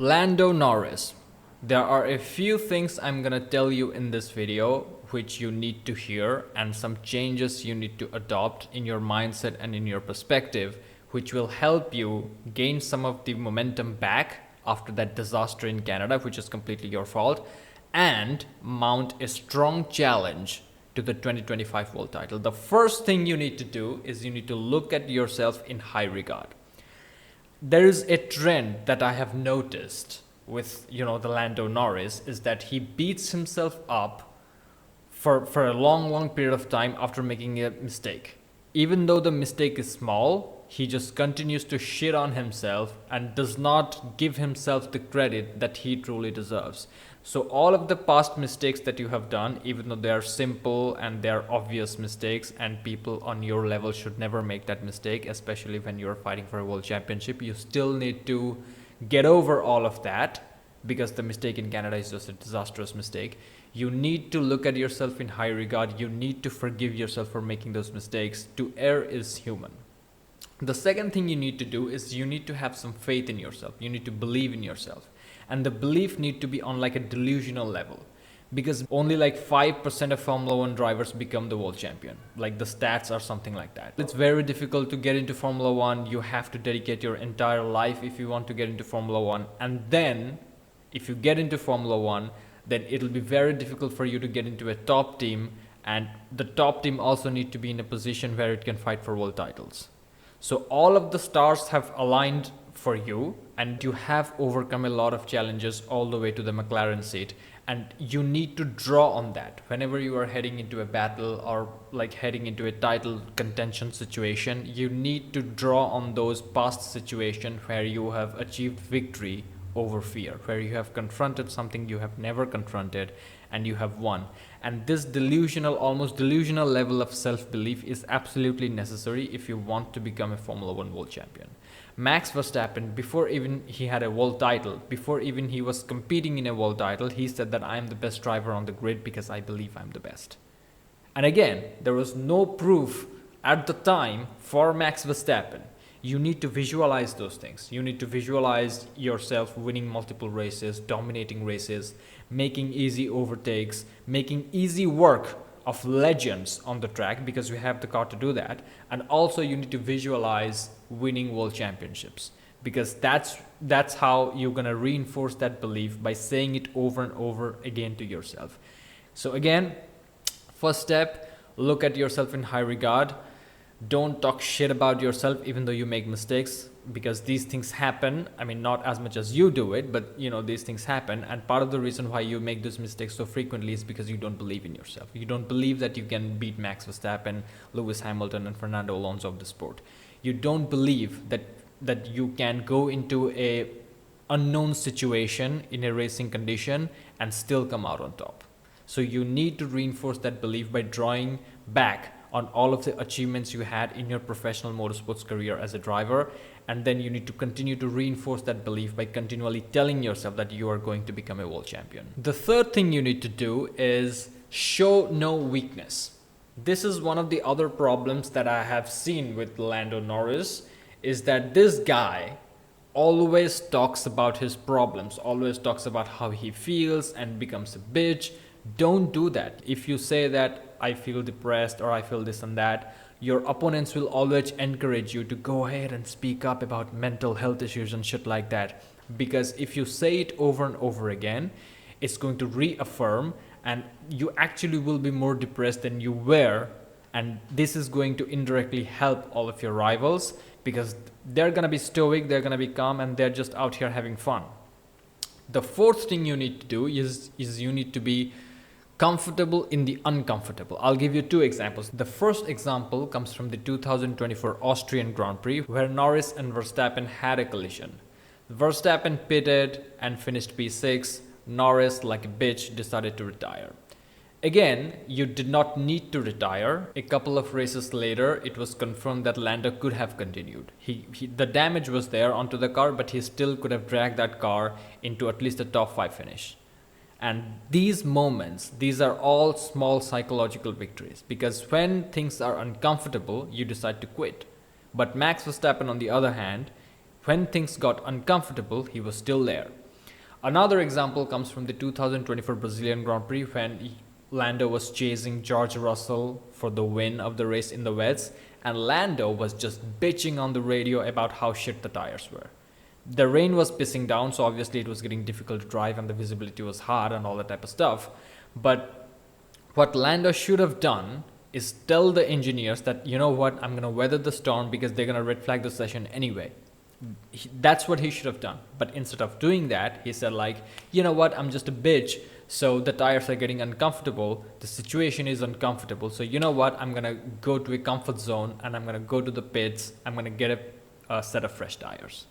Lando Norris. There are a few things I'm gonna tell you in this video which you need to hear, and some changes you need to adopt in your mindset and in your perspective, which will help you gain some of the momentum back after that disaster in Canada, which is completely your fault, and mount a strong challenge to the 2025 world title. The first thing you need to do is you need to look at yourself in high regard. There is a trend that I have noticed with the Lando Norris, is that he beats himself up for a long period of time after making a mistake. Even though the mistake is small, he just continues to shit on himself and does not give himself the credit that he truly deserves. So all of the past mistakes that you have done, even though they are simple and they are obvious mistakes, and people on your level should never make that mistake, especially when you're fighting for a world championship, you still need to get over all of that, because the mistake in Canada is just a disastrous mistake. You need to look at yourself in high regard. You need to forgive yourself for making those mistakes. To err is human. The second thing you need to do is you need to have some faith in yourself. You need to believe in yourself. And the belief need to be on like a delusional level, because only like 5% of Formula 1 drivers become the world champion. Like the stats are something like that. It's very difficult to get into Formula 1. You have to dedicate your entire life if you want to get into Formula 1. And then if you get into Formula 1, then it'll be very difficult for you to get into a top team. And the top team also need to be in a position where it can fight for world titles. So all of the stars have aligned for you, and you have overcome a lot of challenges all the way to the McLaren seat, and you need to draw on that whenever you are heading into a battle or like heading into a title contention situation. You need to draw on those past situations where you have achieved victory over fear, where you have confronted something you have never confronted and you have won. And this almost delusional level of self-belief is absolutely necessary if you want to become a Formula 1 world champion. Max Verstappen, before even he had a world title, before even he was competing in a world title, he said that I am the best driver on the grid because I believe I'm the best. And again, there was no proof at the time for Max Verstappen. You need to visualize those things. You need to visualize yourself winning multiple races, dominating races, making easy overtakes, making easy work of legends on the track, because you have the car to do that. And also you need to visualize winning world championships, because that's how you're going to reinforce that belief, by saying it over and over again to yourself. So again, first step, look at yourself in high regard. Don't talk shit about yourself even though you make mistakes, because these things happen. I mean, not as much as you do it, but these things happen. And part of the reason why you make those mistakes so frequently is because you don't believe in yourself. You don't believe that you can beat Max Verstappen, Lewis Hamilton, and Fernando Alonso of the sport. You don't believe that you can go into a unknown situation in a racing condition and still come out on top. So you need to reinforce that belief by drawing back on all of the achievements you had in your professional motorsports career as a driver. And then you need to continue to reinforce that belief by continually telling yourself that you are going to become a world champion. The third thing you need to do is show no weakness. This is one of the other problems that I have seen with Lando Norris, is that this guy always talks about his problems, always talks about how he feels and becomes a bitch. Don't do that. If you say that I feel depressed or I feel this and that, your opponents will always encourage you to go ahead and speak up about mental health issues and shit like that. Because if you say it over and over again, it's going to reaffirm, and you actually will be more depressed than you were. And this is going to indirectly help all of your rivals, because they're going to be stoic, they're going to be calm, and they're just out here having fun. The fourth thing you need to do is you need to be comfortable in the uncomfortable. I'll give you two examples. The first example comes from the 2024 Austrian Grand Prix, where Norris and Verstappen had a collision. Verstappen pitted and finished P6. Norris, like a bitch, decided to retire. Again, you did not need to retire. A couple of races later, it was confirmed that Lando could have continued. The damage was there onto the car, but he still could have dragged that car into at least a top 5 finish. And these moments, these are all small psychological victories, because when things are uncomfortable, you decide to quit. But Max Verstappen, on the other hand, when things got uncomfortable, he was still there. Another example comes from the 2024 Brazilian Grand Prix when Lando was chasing George Russell for the win of the race in the wets, and Lando was just bitching on the radio about how shit the tires were. The rain was pissing down, so obviously it was getting difficult to drive and the visibility was hard and all that type of stuff. But what Lando should have done is tell the engineers that, you know what, I'm going to weather the storm because they're going to red flag the session anyway. That's what he should have done. But instead of doing that, he said like, you know what, I'm just a bitch, so the tires are getting uncomfortable, the situation is uncomfortable, so you know what, I'm gonna go to a comfort zone and I'm gonna go to the pits, I'm gonna get a set of fresh tires.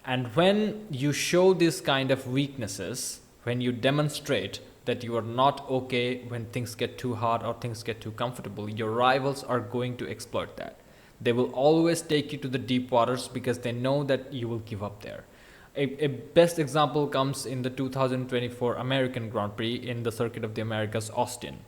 And when you show this kind of weaknesses, when you demonstrate that you are not okay when things get too hard or things get too comfortable, your rivals are going to exploit that. They will always take you to the deep waters because they know that you will give up there. A best example comes in the 2024 American Grand Prix in the Circuit of the Americas, Austin.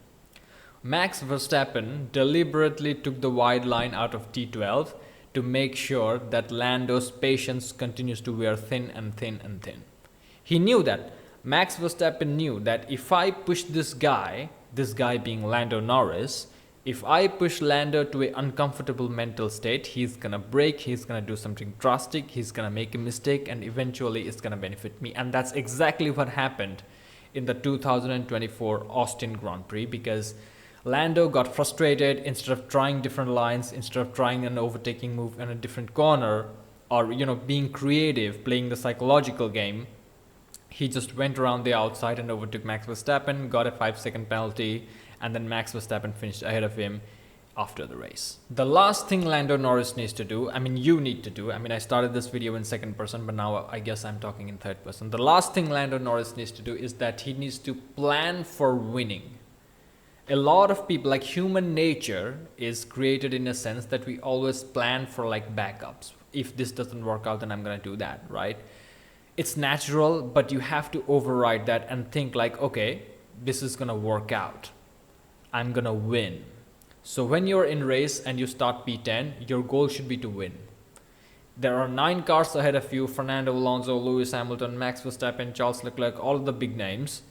Max Verstappen deliberately took the wide line out of T12 to make sure that Lando's patience continues to wear thin and thin and thin. He knew that. Max Verstappen knew that if I push this guy being Lando Norris, if I push Lando to an uncomfortable mental state, he's gonna break, he's gonna do something drastic, he's gonna make a mistake, and eventually it's gonna benefit me. And that's exactly what happened in the 2024 Austin Grand Prix, because Lando got frustrated. Instead of trying different lines, instead of trying an overtaking move in a different corner, or being creative, playing the psychological game, he just went around the outside and overtook Max Verstappen, got a 5-second penalty, and then Max Verstappen finished ahead of him after the race. The last thing Lando Norris needs to do, you need to do, I started this video in second person, but now I guess I'm talking in third person. The last thing Lando Norris needs to do is that he needs to plan for winning. A lot of people, like human nature is created in a sense that we always plan for like backups. If this doesn't work out, then I'm gonna do that, right? It's natural, but you have to override that and think like, okay, this is gonna work out. I'm gonna win. So when you're in race and you start P10, your goal should be to win. There are 9 cars ahead of you: Fernando Alonso, Lewis Hamilton, Max Verstappen, Charles Leclerc, all of the big names.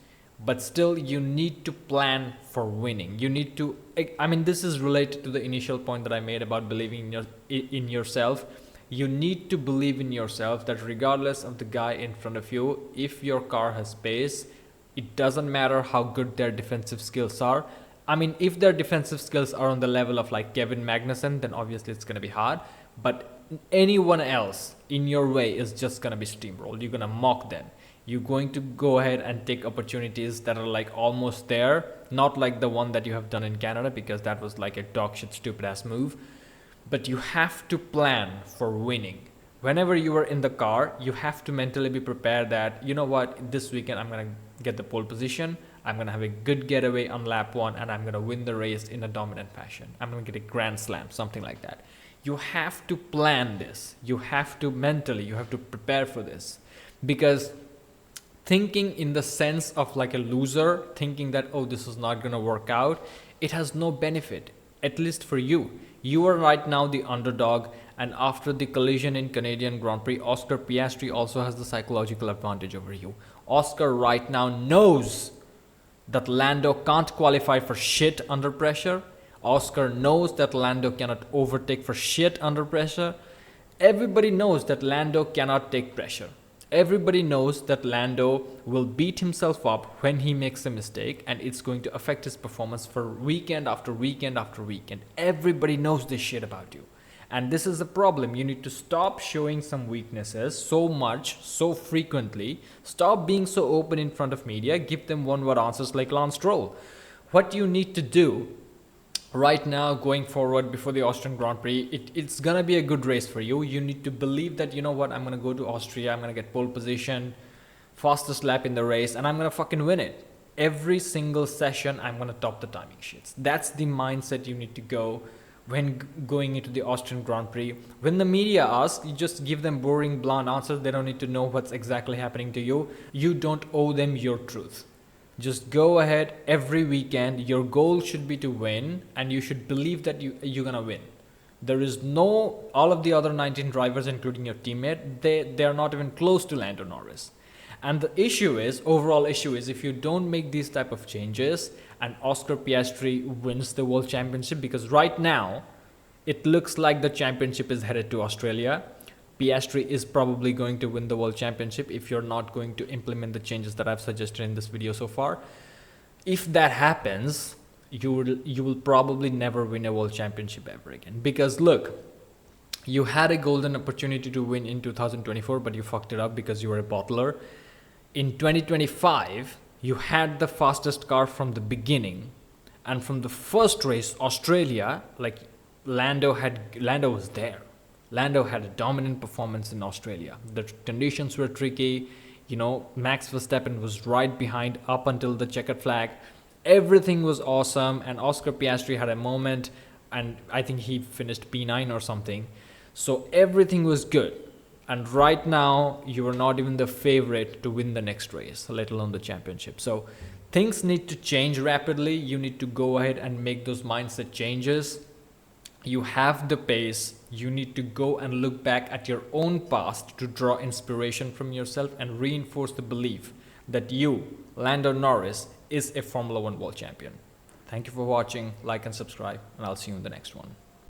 But still, you need to plan for winning. You need to, this is related to the initial point that I made about believing in yourself. You need to believe in yourself that regardless of the guy in front of you, if your car has pace, it doesn't matter how good their defensive skills are. If their defensive skills are on the level of like Kevin Magnussen, then obviously it's going to be hard. But anyone else in your way is just going to be steamrolled. You're going to mock them. You're going to go ahead and take opportunities that are like almost there. Not like the one that you have done in Canada, because that was like a dog shit stupid ass move. But you have to plan for winning. Whenever you are in the car, you have to mentally be prepared that, you know what, this weekend I'm going to get the pole position. I'm going to have a good getaway on lap 1 and I'm going to win the race in a dominant fashion. I'm going to get a grand slam, something like that. You have to plan this. You have to prepare for this. Because thinking in the sense of like a loser, thinking that, oh, this is not going to work out, it has no benefit, at least for you. You are right now the underdog, and after the collision in Canadian Grand Prix, Oscar Piastri also has the psychological advantage over you. Oscar right now knows that Lando can't qualify for shit under pressure. Oscar knows that Lando cannot overtake for shit under pressure. Everybody knows that Lando cannot take pressure. Everybody knows that Lando will beat himself up when he makes a mistake, and it's going to affect his performance for weekend after weekend after weekend. Everybody knows this shit about you. And this is the problem. You need to stop showing some weaknesses so much, so frequently. Stop being so open in front of media. Give them one-word answers like Lance Stroll. What you need to do right now, going forward before the Austrian Grand Prix, it's gonna be a good race for you. You need to believe that, you know what, I'm gonna go to Austria, I'm gonna get pole position, fastest lap in the race, and I'm gonna fucking win it. Every single session, I'm gonna top the timing sheets. That's the mindset you need to go when going into the Austrian Grand Prix. When the media asks, you just give them boring, bland answers. They don't need to know what's exactly happening to you. You don't owe them your truth. Just go ahead every weekend. Your goal should be to win, and you should believe that you're gonna win. There is all of the other 19 drivers, including your teammate, they are not even close to Lando Norris. And the overall issue is, if you don't make these type of changes and Oscar Piastri wins the world championship, because right now it looks like the championship is headed to Australia. Piastri is probably going to win the world championship if you're not going to implement the changes that I've suggested in this video so far. If that happens, you will probably never win a world championship ever again. Because look, you had a golden opportunity to win in 2024, but you fucked it up because you were a bottler. In 2025, you had the fastest car from the beginning, and from the first race, Australia, like Lando was there. Lando had a dominant performance in Australia. The conditions were tricky. Max Verstappen was right behind up until the checkered flag. Everything was awesome, and Oscar Piastri had a moment, and I think he finished P9 or something. So everything was good. And right now, you are not even the favorite to win the next race, let alone the championship. So things need to change rapidly. You need to go ahead and make those mindset changes. You have the pace. You need to go and look back at your own past to draw inspiration from yourself and reinforce the belief that you, Lando Norris, is a Formula One world champion. Thank you for watching. Like and subscribe, and I'll see you in the next one.